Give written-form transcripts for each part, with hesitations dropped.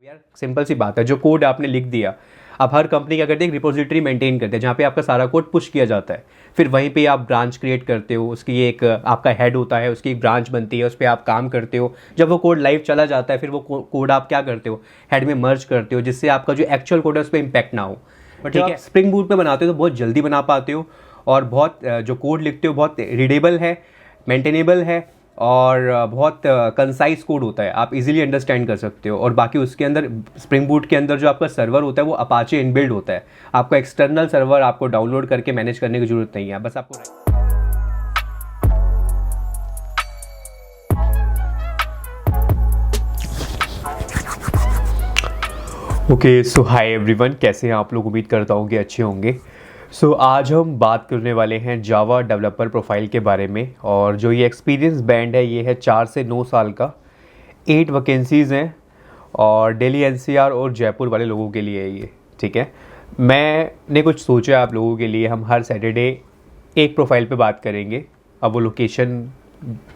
यार सिंपल सी बात है, जो कोड आपने लिख दिया, अब हर कंपनी क्या करती है, एक रिपोजिटरी मेंटेन करते हैं जहाँ पे आपका सारा कोड पुश किया जाता है। फिर वहीं पे आप ब्रांच क्रिएट करते हो, उसकी एक आपका हेड होता है, उसकी एक ब्रांच बनती है, उस पर आप काम करते हो। जब वो कोड लाइव चला जाता है, फिर वो कोड आप क्या करते हो, हेड में मर्ज करते हो, जिससे आपका जो एक्चुअल कोड है उस पर इम्पैक्ट ना हो। बट ठीक है, स्प्रिंग बूट पे बनाते हो तो बहुत जल्दी बना पाते हो, और बहुत जो कोड लिखते हो बहुत रीडेबल है, मेंटेनेबल है, और बहुत कंसाइज कोड होता है, आप इजीली अंडरस्टैंड कर सकते हो। और बाकी उसके अंदर स्प्रिंग बूट के अंदर जो आपका सर्वर होता है वो अपाचे इनबिल्ड होता है, आपको एक्सटर्नल सर्वर आपको डाउनलोड करके मैनेज करने की जरूरत नहीं है, बस आपको। ओके, सो हाय एवरीवन, कैसे हैं आप लोग? उम्मीद करता हूँ कि अच्छे होंगे। सो आज हम बात करने वाले हैं जावा डेवलपर प्रोफाइल के बारे में, और जो ये एक्सपीरियंस बैंड है ये है 4 से 9 साल का। 8 वैकेंसीज़ हैं, और दिल्ली एनसीआर और जयपुर वाले लोगों के लिए है ये, ठीक है। मैंने कुछ सोचा आप लोगों के लिए, हम हर सैटरडे एक प्रोफाइल पे बात करेंगे। अब वो लोकेशन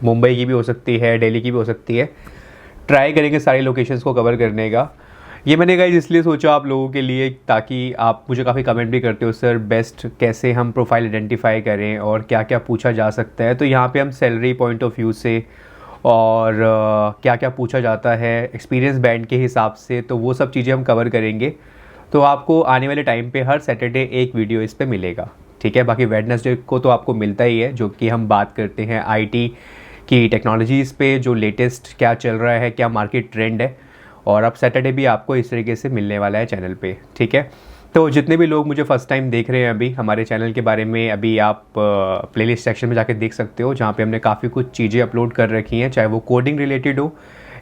मुंबई की भी हो सकती है, दिल्ली की भी हो सकती है, ट्राई करेंगे सारी लोकेशंस को कवर करने का। ये मैंने गाइस इसलिए सोचा आप लोगों के लिए, ताकि आप मुझे काफ़ी कमेंट भी करते हो, सर बेस्ट कैसे हम प्रोफाइल आइडेंटिफाई करें और क्या क्या पूछा जा सकता है। तो यहाँ पे हम सैलरी पॉइंट ऑफ व्यू से और क्या क्या पूछा जाता है एक्सपीरियंस बैंड के हिसाब से, तो वो सब चीज़ें हम कवर करेंगे। तो आपको आने वाले टाइम पे हर सैटरडे एक वीडियो इस पर मिलेगा, ठीक है। बाकी वेडनेसडे को तो आपको मिलता ही है, जो कि हम बात करते हैं आईटी की टेक्नोलॉजीज़ पे, जो लेटेस्ट क्या चल रहा है, क्या मार्केट ट्रेंड है। और अब सैटरडे भी आपको इस तरीके से मिलने वाला है चैनल पे, ठीक है। तो जितने भी लोग मुझे फ़र्स्ट टाइम देख रहे हैं अभी हमारे चैनल के बारे में, अभी आप प्लेलिस्ट सेक्शन में जाके देख सकते हो, जहाँ पे हमने काफ़ी कुछ चीज़ें अपलोड कर रखी हैं, चाहे वो कोडिंग रिलेटेड हो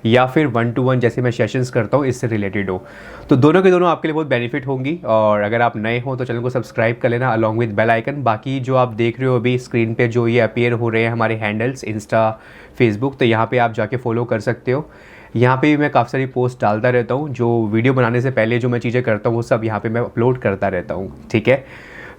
या फिर 1-to-1 जैसे मैं सेशंस करता हूँ इससे रिलेटेड हो। तो दोनों के दोनों आपके लिए बहुत बेनिफिट होंगी। और अगर आप नए हो तो चैनल को सब्सक्राइब कर लेना अलॉन्ग विद बेल आइकन। बाकी जो आप देख रहे हो अभी स्क्रीन पे जो ये अपीयर हो रहे हैं हमारे हैंडल्स, इंस्टा, फेसबुक, तो यहाँ पे आप जाके फॉलो कर सकते हो। यहाँ पे भी मैं काफ़ी सारी पोस्ट डालता रहता हूँ, जो वीडियो बनाने से पहले जो मैं चीज़ें करता हूँ वो सब यहाँ पे मैं अपलोड करता रहता हूँ, ठीक है।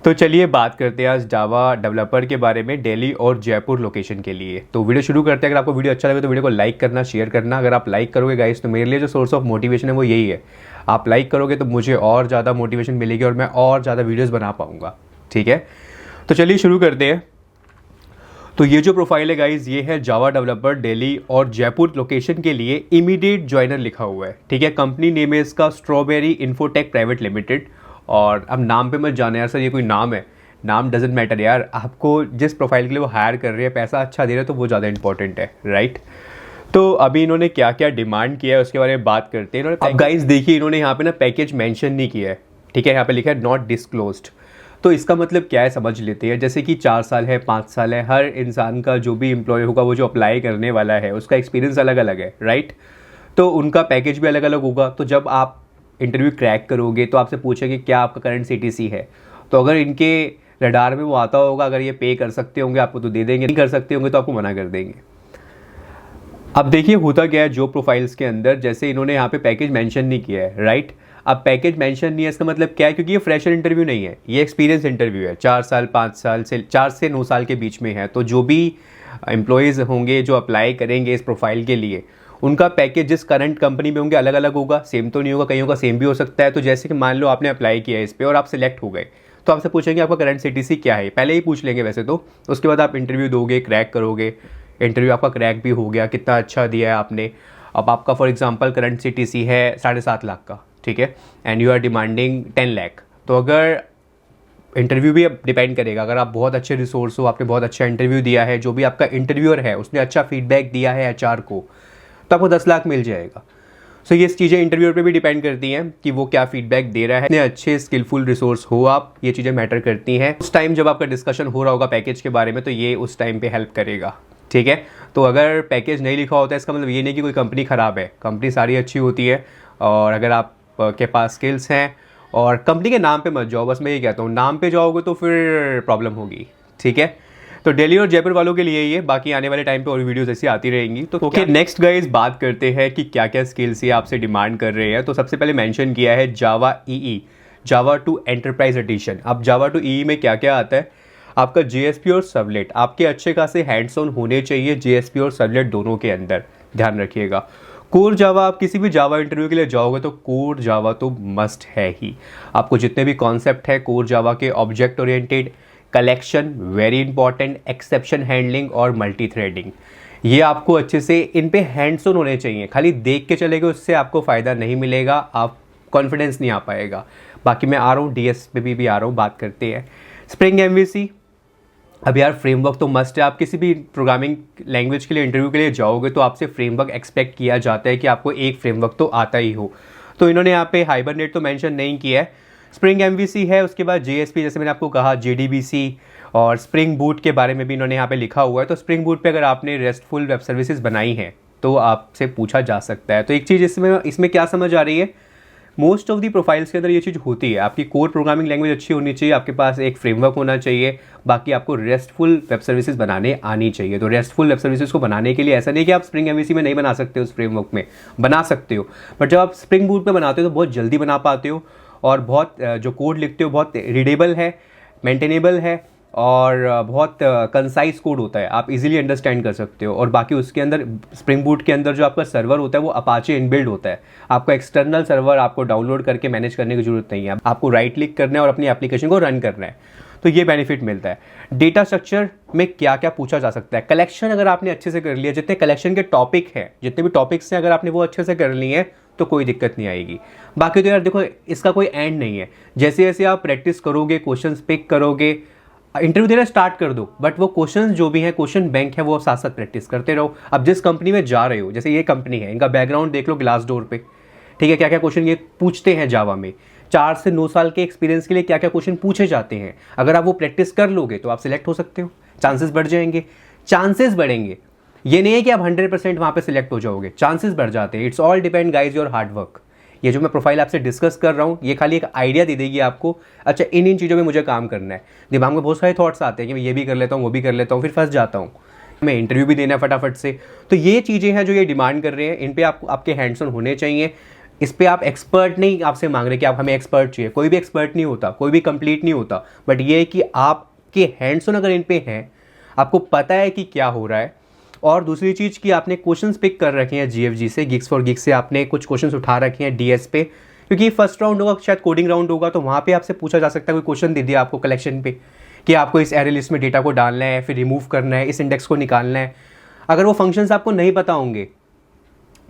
तो चलिए बात करते हैं आज जावा डेवलपर के बारे में, दिल्ली और जयपुर लोकेशन के लिए। तो वीडियो शुरू करते हैं। अगर आपको वीडियो अच्छा लगे तो वीडियो को लाइक करना, शेयर करना। अगर आप लाइक करोगे गाइस तो मेरे लिए जो सोर्स ऑफ मोटिवेशन है वो यही है। आप लाइक करोगे तो मुझे और ज़्यादा मोटिवेशन मिलेगी और मैं और ज़्यादा वीडियोज़ बना पाऊँगा, ठीक है। तो चलिए शुरू करते हैं। तो ये जो प्रोफाइल है गाइज, ये है जावा डेवलपर दिल्ली और जयपुर लोकेशन के लिए इमीडिएट ज्वाइनर लिखा हुआ है, ठीक है। कंपनी नेम है इसका स्ट्रॉबेरी इन्फोटेक प्राइवेट लिमिटेड। और अब नाम पे मत जाने यार, सर ये कोई नाम है, नाम डजेंट मैटर यार। आपको जिस प्रोफाइल के लिए वो हायर कर रहे हैं, पैसा अच्छा दे रहे हैं, तो वो ज़्यादा इंपॉर्टेंट है, राइट। तो अभी इन्होंने क्या क्या डिमांड किया है उसके बारे में बात करते हैं। इन्होंने, अब गाइज देखिए, इन्होंने यहाँ पे ना पैकेज मेंशन नहीं किया है, ठीक है। यहाँ पे लिखा है नॉट डिस्क्लोज्ड। तो इसका मतलब क्या है समझ लेते हैं। जैसे कि 4 साल है, 5 साल है, हर इंसान का जो भी एम्प्लॉय होगा, वो जो अप्लाई करने वाला है, उसका एक्सपीरियंस अलग अलग है, राइट। तो उनका पैकेज भी अलग अलग होगा। तो जब आप इंटरव्यू क्रैक करोगे तो आपसे पूछेंगे क्या आपका करंट सीटीसी है। तो अगर इनके रडार में वो आता होगा, अगर ये पे कर सकते होंगे आपको तो दे देंगे, नहीं कर सकते होंगे तो आपको मना कर देंगे। अब देखिए होता क्या है जो प्रोफाइल्स के अंदर, जैसे इन्होंने यहाँ पे पैकेज मेंशन नहीं किया है, राइट। अब पैकेज मेंशन नहीं है, इसका मतलब क्या है, क्योंकि ये फ्रेशर इंटरव्यू नहीं है, ये एक्सपीरियंस इंटरव्यू है। 4 साल 5 साल से 4 से 9 साल के बीच में है। तो जो भी एम्प्लॉयज़ होंगे जो अप्लाई करेंगे इस प्रोफाइल के लिए, उनका पैकेज जिस करंट कंपनी में होंगे अलग अलग होगा, सेम तो नहीं होगा, कईयों का सेम भी हो सकता है। तो जैसे कि मान लो आपने अप्लाई किया है इस पर और आप सिलेक्ट हो गए, तो आपसे पूछेंगे आपका करंट सीटीसी क्या है, पहले ही पूछ लेंगे वैसे तो। उसके बाद आप इंटरव्यू दोगे, क्रैक करोगे, इंटरव्यू आपका क्रैक भी हो गया, कितना अच्छा दिया है आपने। अब आपका फॉर एग्जांपल करंट सीटीसी है 7.5 लाख का, ठीक है, and you are demanding 10 lakh. तो अगर इंटरव्यू भी डिपेंड करेगा, अगर आप बहुत अच्छे रिसोर्स हो, आपने बहुत अच्छा इंटरव्यू दिया है, जो भी आपका इंटरव्यूअर है उसने अच्छा फीडबैक दिया है एचआर को, तो आपको 10 लाख मिल जाएगा। सो ये चीज़ें इंटरव्यूअर पे भी डिपेंड करती हैं कि वो क्या फीडबैक दे रहा है। इतने अच्छे स्किलफुल रिसोर्स हो आप, ये चीज़ें मैटर करती हैं। उस टाइम जब आपका डिस्कशन हो रहा होगा पैकेज के बारे में, तो ये उस टाइम पे हेल्प करेगा, ठीक है। तो अगर पैकेज नहीं लिखा होता है, इसका मतलब ये नहीं कि कोई कंपनी ख़राब है, कंपनी सारी अच्छी होती है। और अगर आप के पास स्किल्स हैं, और कंपनी के नाम पे मत जाओ, बस मैं ये कहता हूँ, नाम पे जाओगे तो फिर प्रॉब्लम होगी, ठीक है। तो दिल्ली और जयपुर वालों के लिए ये, बाकी आने वाले टाइम पे और वीडियोस ऐसी आती रहेंगी। तो ओके, नेक्स्ट गाइस बात करते हैं कि क्या क्या स्किल्स ये आपसे डिमांड कर रहे हैं। तो सबसे पहले मेंशन किया है Java EE, Java two enterprise edition. अब जावा टू ईई में क्या क्या आता है, आपका जेएसपी और सर्वलेट, आपके अच्छे खासे हैंड्स ऑन होने चाहिए जेएसपी और सर्वलेट दोनों के अंदर, ध्यान रखिएगा। कोर जावा, आप किसी भी जावा इंटरव्यू के लिए जाओगे तो कोर जावा तो मस्ट है ही। आपको जितने भी कॉन्सेप्ट है कोर जावा के, object oriented, collection very important, exception handling और मल्टी थ्रेडिंग, ये आपको अच्छे से इन पे हैंड्स ऑन होने चाहिए। खाली देख के चलेगा उससे आपको फ़ायदा नहीं मिलेगा, आप कॉन्फिडेंस नहीं आ पाएगा। बाकी मैं आ रहा हूँ डीएस पे भी आ रहा हूँ, बात करते हैं स्प्रिंग एमवीसी। अब यार फ्रेमवर्क तो मस्ट है। आप किसी भी प्रोग्रामिंग लैंग्वेज के लिए इंटरव्यू के लिए जाओगे तो आपसे फ्रेमवर्क एक्सपेक्ट किया जाता है कि आपको एक फ्रेमवर्क तो आता ही हो। तो इन्होंने यहाँ पे हाइबरनेट तो मेंशन नहीं किया है, स्प्रिंग एमवीसी है। उसके बाद जेएसपी, जैसे मैंने आपको कहा, जेडीबीसी और स्प्रिंग बूट के बारे में भी इन्होंने यहाँ पे लिखा हुआ है। तो स्प्रिंग बूट पे अगर आपने रेस्टफुल वेब सर्विसेज बनाई हैं तो आपसे पूछा जा सकता है। तो एक चीज़ इसमें क्या समझ आ रही है, मोस्ट ऑफ दी प्रोफाइल्स के अंदर ये चीज़ होती है, आपकी कोर प्रोग्रामिंग लैंग्वेज अच्छी होनी चाहिए, आपके पास एक फ्रेमवर्क होना चाहिए, बाकी आपको रेस्टफुल वेब सर्विसेज बनाने आनी चाहिए। तो रेस्टफुल वेब सर्विसेज को बनाने के लिए ऐसा नहीं कि आप स्प्रिंग एमवीसी में नहीं बना सकते हो, उस फ्रेमवर्क में बना सकते हो, बट जब आप स्प्रिंग बूट पे बनाते हो तो बहुत जल्दी बना पाते हो और बहुत जो कोड लिखते हो बहुत रीडेबल है, मेंटेनेबल है और बहुत कंसाइज कोड होता है, आप इजीली अंडरस्टैंड कर सकते हो। और बाकी उसके अंदर स्प्रिंग बूट के अंदर जो आपका सर्वर होता है वो अपाचे इनबिल्ड होता है, आपका एक्सटर्नल सर्वर आपको डाउनलोड करके मैनेज करने की जरूरत नहीं है, आपको राइट क्लिक करना है और अपनी एप्लीकेशन को रन करना है। तो ये बेनिफिट मिलता है। डेटा स्ट्रक्चर में क्या क्या पूछा जा सकता है, कलेक्शन अगर आपने अच्छे से कर लिया, जितने कलेक्शन के टॉपिक हैं, जितने भी टॉपिक्स हैं, अगर आपने वो अच्छे से कर लिए हैं तो कोई दिक्कत नहीं आएगी। बाकी तो यार देखो, इसका कोई एंड नहीं है, जैसे जैसे आप प्रैक्टिस करोगे, क्वेश्चन पिक करोगे, इंटरव्यू देना स्टार्ट कर दो, बट वो क्वेश्चन जो भी है, क्वेश्चन बैंक है, वो साथ साथ प्रैक्टिस करते रहो। अब जिस कंपनी में जा रहे हो, जैसे ये कंपनी है, इनका बैकग्राउंड देख लो ग्लासडोर पे, ठीक है, क्या क्या क्वेश्चन ये पूछते हैं जावा में, 4 से 9 साल के एक्सपीरियंस के लिए क्या क्या क्वेश्चन पूछे जाते हैं। अगर आप वो प्रैक्टिस कर लोगे तो आप सिलेक्ट हो सकते हो, चांसेस बढ़ जाएंगे, चांसेस बढ़ेंगे। ये नहीं है कि आप 100% वहाँ पे सिलेक्ट हो जाओगे, चांसेस बढ़ जाते हैं। It's all depend guys your hard work. ये जो मैं प्रोफाइल आपसे डिस्कस कर रहा हूँ ये खाली एक आइडिया दे देगी आपको, अच्छा इन चीज़ों में मुझे काम करना है। दिमाग में बहुत सारे थॉट्स आते हैं कि मैं ये भी कर लेता हूँ, वो भी कर लेता हूँ, फिर फंस जाता हूँ, मैं इंटरव्यू भी देना है फटाफट से। तो ये चीज़ें हैं जो ये डिमांड कर रहे हैं, इन पर आपके हैंड्स ऑन होने चाहिए। इस पर आप एक्सपर्ट नहीं आपसे मांग रहे कि आप हमें एक्सपर्ट चाहिए, कोई भी एक्सपर्ट नहीं होता, कोई भी कंप्लीट नहीं होता, बट ये है कि आपके हैंड्स ऑन अगर इन पे हैं, आपको पता है कि क्या हो रहा है। और दूसरी चीज़ कि आपने क्वेश्चंस पिक कर रखे हैं जीएफजी से, गिग्स फॉर गिग्स से आपने कुछ क्वेश्चंस उठा रखे हैं डीएस पे, क्योंकि फर्स्ट राउंड होगा, शायद कोडिंग राउंड होगा, तो वहाँ पे आपसे पूछा जा सकता है, कोई क्वेश्चन दे दिया आपको कलेक्शन पे कि आपको इस एरे लिस्ट में डेटा को डालना है, फिर रिमूव करना है, इस इंडेक्स को निकालना है। अगर वो फंक्शंस आपको नहीं पता होंगे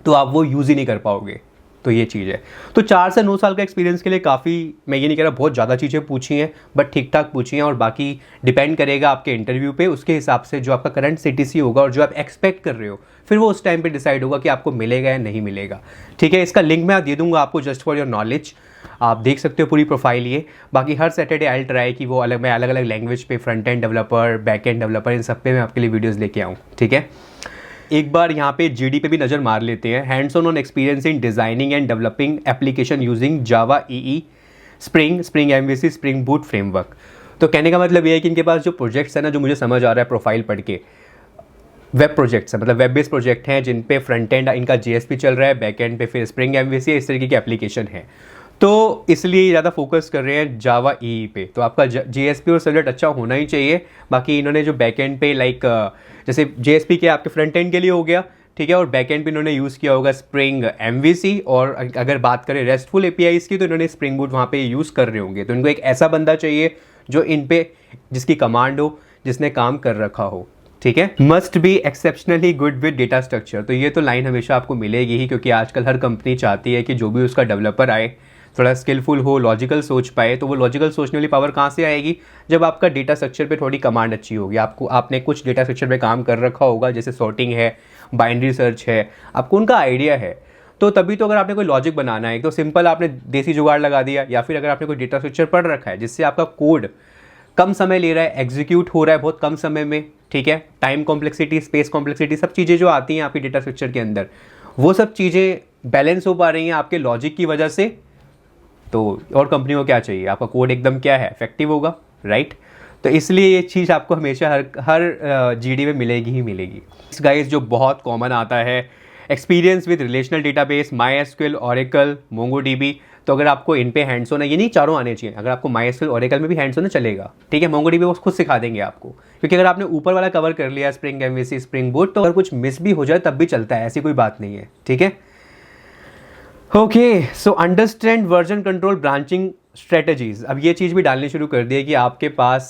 तो आप वो यूज़ ही नहीं कर पाओगे। तो ये चीज़ है। तो 4 से 9 साल का एक्सपीरियंस के लिए काफ़ी, मैं ये नहीं कह रहा बहुत ज़्यादा चीज़ें पूछी हैं, बट ठीक ठाक पूछी हैं। और बाकी डिपेंड करेगा आपके इंटरव्यू पे, उसके हिसाब से जो आपका करंट सीटीसी होगा और जो आप एक्सपेक्ट कर रहे हो, फिर वो उस टाइम पे डिसाइड होगा कि आपको मिलेगा या नहीं मिलेगा। ठीक है, इसका लिंक मैं दे दूंगा आपको जस्ट फॉर योर नॉलेज, आप देख सकते हो पूरी प्रोफाइल ये। बाकी हर सैटरडे आई ट्राई कि वो मैं अलग अलग लैंग्वेज पे, front end developer, back end developer, इन सब पे मैं आपके लिए वीडियोज़ लेके आऊँ। ठीक है, एक बार यहाँ पे जीडी पे भी नज़र मार लेते हैं। Hands on experience in designing and developing application using Java EE, spring MVC, spring boot framework. तो कहने का मतलब ये है कि इनके पास जो प्रोजेक्ट्स है ना, जो मुझे समझ आ रहा है प्रोफाइल पढ़ के, वेब प्रोजेक्ट्स हैं, मतलब वेब बेस्ड प्रोजेक्ट हैं जिन पे फ्रंट एंड इनका जेएसपी चल रहा है, बैक एंड पे फिर स्प्रिंग एमवीसी, इस तरीके की एप्लीकेशन है। तो इसलिए ज़्यादा फोकस कर रहे हैं जावा ईई पे। तो आपका जेएसपी और सब्जेक्ट अच्छा होना ही चाहिए। बाकी इन्होंने जो बैक एंड पे जैसे जेएसपी के आपके फ्रंट एंड के लिए हो गया, ठीक है, और बैक एंड पे इन्होंने यूज़ किया होगा स्प्रिंग एमवीसी, और अगर बात करें रेस्टफुल एपीआईज की तो इन्होंने स्प्रिंग बूट वहाँ पे यूज़ कर रहे होंगे। तो इनको एक ऐसा बंदा चाहिए जो इन पे, जिसकी कमांड हो, जिसने काम कर रखा हो। ठीक है, must be exceptionally good with data structure. तो ये तो लाइन हमेशा आपको मिलेगी ही, क्योंकि आजकल हर कंपनी चाहती है कि जो भी उसका डेवलपर आए थोड़ा स्किलफुल हो, लॉजिकल सोच पाए। तो वो लॉजिकल सोचने वाली पावर कहाँ से आएगी, जब आपका डेटा स्ट्रक्चर पे थोड़ी कमांड अच्छी होगी। आपने कुछ डेटा स्ट्रक्चर पे काम कर रखा होगा, जैसे सॉर्टिंग है, बाइनरी सर्च है, आपको उनका आइडिया है। तो तभी तो अगर आपने कोई लॉजिक बनाना है, तो सिंपल आपने देसी जुगाड़ लगा दिया, या फिर अगर आपने कोई डेटा स्ट्रक्चर पढ़ रखा है जिससे आपका कोड कम समय ले रहा है, एग्जीक्यूट हो रहा है बहुत कम समय में, ठीक है, टाइम कॉम्प्लेक्सिटी, स्पेस कॉम्प्लेक्सिटी, सब चीज़ें जो आती हैं आपकी डेटा स्ट्रक्चर के अंदर, वो सब चीज़ें बैलेंस हो पा रही हैं आपके लॉजिक की वजह से। तो और कंपनी को क्या चाहिए, आपका कोड एकदम क्या है, इफेक्टिव होगा, राइट। तो इसलिए ये चीज़ आपको हमेशा हर जीडी में मिलेगी ही मिलेगी। गाइस जो बहुत कॉमन आता है, experience with relational database, MySQL, Oracle, MongoDB. तो अगर आपको इन पे हैंड्स ऑन है, ये नहीं चारों आने चाहिए, अगर आपको MySQL, ओरेकल में भी हैंड्स ऑन चलेगा, ठीक है, मोंगोडीबी वो खुद सिखा देंगे आपको, क्योंकि अगर आपने ऊपर वाला कवर कर लिया स्प्रिंग एमवीसी, स्प्रिंग बूट, तो अगर कुछ मिस भी हो जाए तब भी चलता है, ऐसी कोई बात नहीं है। ठीक है, okay, so understand version control branching strategies. अब ये चीज़ भी डालनी शुरू कर दी है कि आपके पास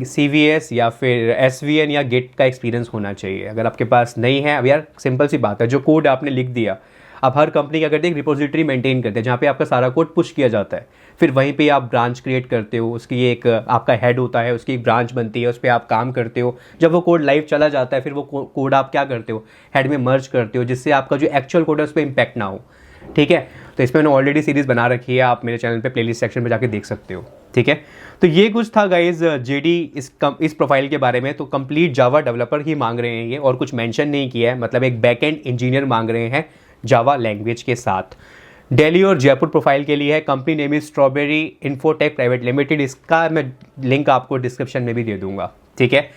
CVS या फिर SVN या गिट का एक्सपीरियंस होना चाहिए। अगर आपके पास नहीं है, अब यार सिंपल सी बात है, जो कोड आपने लिख दिया, अब हर कंपनी क्या करती है, एक रिपोजिटरी मेंटेन करते हैं जहाँ पे आपका सारा कोड पुश किया जाता है, फिर वहीं पे आप ब्रांच क्रिएट करते हो, उसकी एक आपका हेड होता है, उसकी एक ब्रांच बनती है, उस पर आप काम करते हो। जब वो कोड लाइव चला जाता है, फिर वो कोड आप क्या करते हो, हेड में मर्ज करते हो, जिससे आपका जो एक्चुअल कोड है उस पर इम्पैक्ट ना हो। ठीक है, तो इस पर मैंने ऑलरेडी सीरीज़ बना रखी है, आप मेरे चैनल पे प्लेलिस्ट सेक्शन में जाके देख सकते हो। ठीक है, तो ये कुछ था गाइज जेडी इस प्रोफाइल के बारे में। तो कंप्लीट जावा डेवलपर ही मांग रहे हैं ये, और कुछ मेंशन नहीं किया है, मतलब एक बैकएंड इंजीनियर मांग रहे हैं जावा लैंग्वेज के साथ। दिल्ली और जयपुर प्रोफाइल के लिए है, company name is strawberry infotech private limited. इसका मैं लिंक आपको डिस्क्रिप्शन में भी दे दूंगा। ठीक है,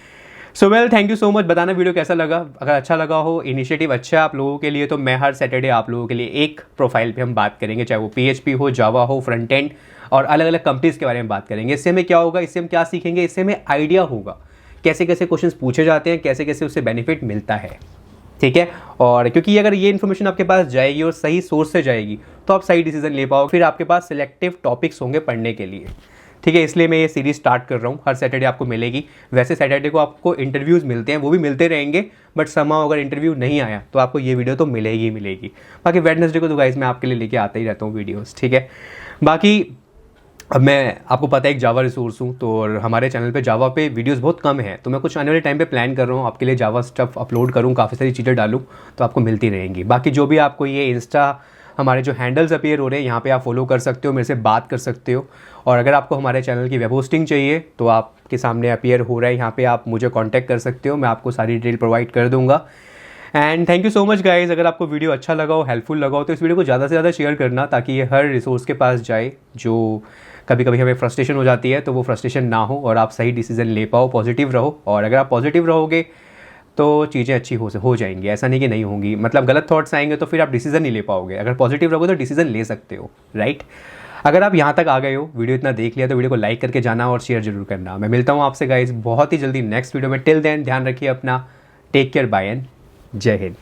so well, thank you so much. बताना वीडियो कैसा लगा। अगर अच्छा लगा हो, इनिशिएटिव अच्छा है आप लोगों के लिए, तो मैं हर सैटरडे आप लोगों के लिए एक प्रोफाइल पे हम बात करेंगे, चाहे वो PHP हो, जावा हो, फ्रंट एंड, और अलग अलग कंपनीज के बारे में बात करेंगे। इससे हमें क्या होगा, इससे हम क्या सीखेंगे, इससे हमें आइडिया होगा कैसे कैसे क्वेश्चंस पूछे जाते हैं, कैसे कैसे उससे बेनिफिट मिलता है। ठीक है, और क्योंकि अगर ये इन्फॉर्मेशन आपके पास जाएगी और सही सोर्स से जाएगी, तो आप सही डिसीजन ले पाओगे, फिर आपके पास सिलेक्टिव टॉपिक्स होंगे पढ़ने के लिए। ठीक है, इसलिए मैं ये सीरीज़ स्टार्ट कर रहा हूँ, हर सैटरडे आपको मिलेगी। वैसे सैटरडे को आपको इंटरव्यूज़ मिलते हैं, वो भी मिलते रहेंगे, बट समाओ अगर इंटरव्यू नहीं आया तो आपको ये वीडियो तो मिलेगी ही मिलेगी। बाकी वेडनेसडे को तो गाइस मैं आपके लिए लेके आता ही रहता हूँ वीडियोज़। ठीक है, बाकी अब मैं आपको पता है एक जावा रिसोर्स हूँ, तो और हमारे चैनल पे जावा पे वीडियोस बहुत कम है, तो मैं कुछ आने वाले टाइम पे प्लान कर रहा हूँ आपके लिए जावा स्टफ अपलोड करूँ, काफ़ी सारी चीज़ें डालूँ, तो आपको मिलती रहेंगी। बाकी जो भी आपको ये इंस्टा हमारे जो हैंडल्स अपीयर हो रहे हैं यहाँ पे आप फॉलो कर सकते हो, मेरे से बात कर सकते हो। और अगर आपको हमारे चैनल की वेब होस्टिंग चाहिए तो आपके सामने अपीयर हो रहा है यहाँ पे, आप मुझे कॉन्टैक्ट कर सकते हो, मैं आपको सारी डिटेल प्रोवाइड कर दूँगा। And thank you so much guys. अगर आपको वीडियो अच्छा लगा हो, हेल्पफुल लगा हो, तो इस वीडियो को ज़्यादा से ज़्यादा शेयर करना, ताकि ये हर रिसोर्स के पास जाए। जो कभी कभी हमें फ्रस्ट्रेशन हो जाती है, तो वो फ्रस्ट्रेशन ना हो और आप सही डिसीजन ले पाओ, पॉजिटिव रहो। और अगर आप पॉजिटिव रहोगे तो चीज़ें अच्छी हो जाएंगी, ऐसा नहीं कि नहीं होंगी। मतलब गलत थॉट्स आएंगे तो फिर आप डिसीजन नहीं ले पाओगे, अगर पॉजिटिव रहोगे तो डिसीजन ले सकते हो, राइट। अगर आप यहाँ तक आ गए हो, वीडियो इतना देख लिया, तो वीडियो को लाइक करके जाना और शेयर जरूर करना। मैं मिलता हूँ आपसे गाइज बहुत ही जल्दी नेक्स्ट वीडियो में। टिल देन ध्यान रखिए अपना, टेक केयर, बाय एंड जय हिंद।